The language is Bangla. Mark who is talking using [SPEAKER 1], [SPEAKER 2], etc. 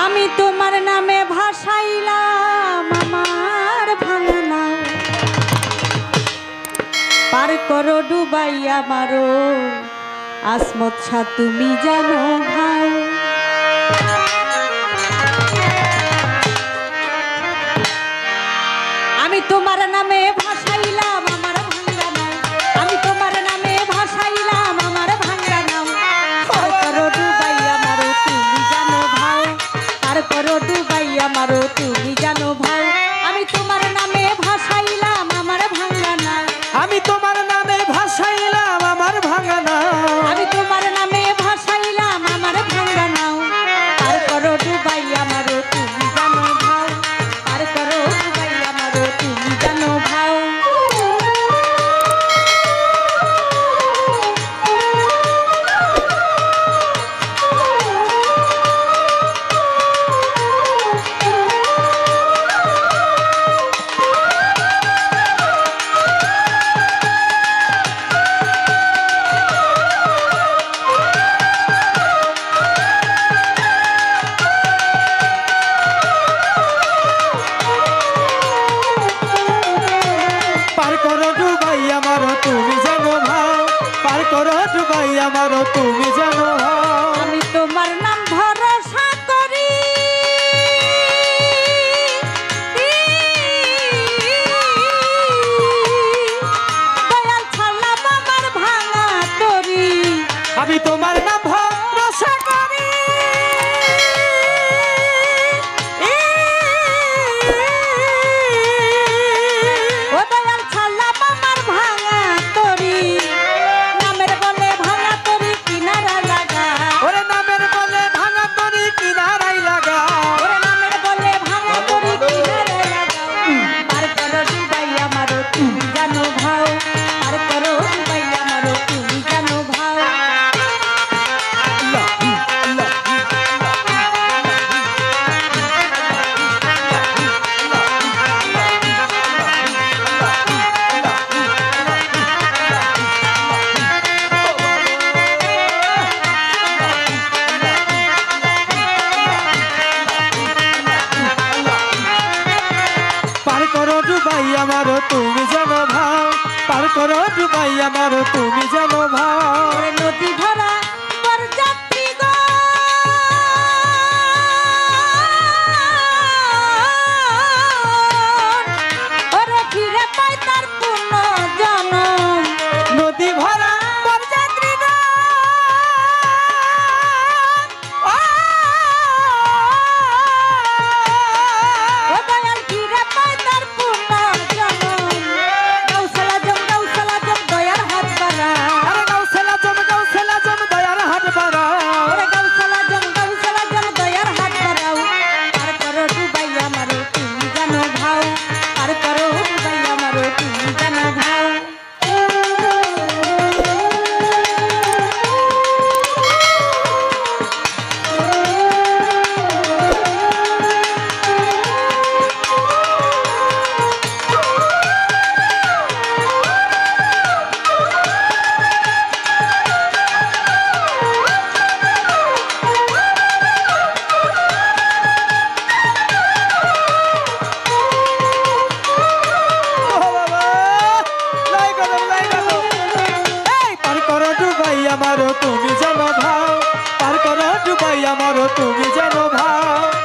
[SPEAKER 1] আমি তোমার নামে ভাসাইলাম আমার ভাঙা নাও, পার করো ডুবাই আমারো আসমত ছা তুমি জানো ভাই। আমি তোমার নামে ভাসাইলাম আমার ভাঙা নাও, আমি তোমার নামে ভাসাইলাম আমার ভাঙা নাও, পার করো ডুবাই আমারো তুমি জানো ভাই, পার করো ডুবাই আমারো তুমি জানো ভাই। আমি তোমার নামে ভাসাইলাম আমার ভাঙা নাও,
[SPEAKER 2] আমি তোমার নামে ভাসাইলাম আমার ভাঙা নাও,
[SPEAKER 1] আমি তোমার নামে ভাসাইলাম আমার ভাঙা নাও, পার করো ডুবাই আমারো তুমি জানো ভাই, পার করো ডুবাই আমারো তুমি জানো ভাই।
[SPEAKER 2] পার করো ডুবাই আমারও তুমি জানো ভাও, পার করো ডুবাই আমারও তুমি জানো ভাও।
[SPEAKER 1] আমি তোমার নাম ভরসা করি, দয়াল ছাড়লাম আমার ভাঙা তরি।
[SPEAKER 2] আমি তোমার নাম ভরসা করি,
[SPEAKER 1] ও দয়াল ছাড়লাম আমার ভাঙা তরি, নামের বলে ভাঙা তরি কিনারা লাগা,
[SPEAKER 2] ওরে নামের বলে ভাঙা তরি কিনারাই লাগা,
[SPEAKER 1] ওরে নামের বলে ভাঙা তরি কিনারা লাগা। পার করো ডুবাই আমারও তুমি জানো ভাও, পার করো ডুবাই আমারও তুমি জানো ভাও।
[SPEAKER 2] পার করো ডুবাই আমারও তুমি জানো ভাও, পার করো ডুবাই আমারও তুমি জানো ভাও।
[SPEAKER 1] ওরে নদী ভরা বরযাত্রী গো, ওরে ফিরে পায় তার পূর্ণ জনম।
[SPEAKER 2] নদী ভরা বরযাত্রী গো,
[SPEAKER 1] ও দয়াল ফিরে পায় তার পূর্ণ জনম। গাউসালা জম দয়ার হাত বাড়া,
[SPEAKER 2] আরে গাউসেলা জম দয়ার হাত বাড়া,
[SPEAKER 1] ওরে গাউসালা জম দয়ার হাত বাড়াও। পার করো ডুবাই আমারও তুমি জানো ভাও, পার করো ডুবাই আমারও তুমি জানো ভাও।
[SPEAKER 2] আমারও তুমি জানো ভাও, পার করো ডুবাই আমারও তুমি জানো ভাও।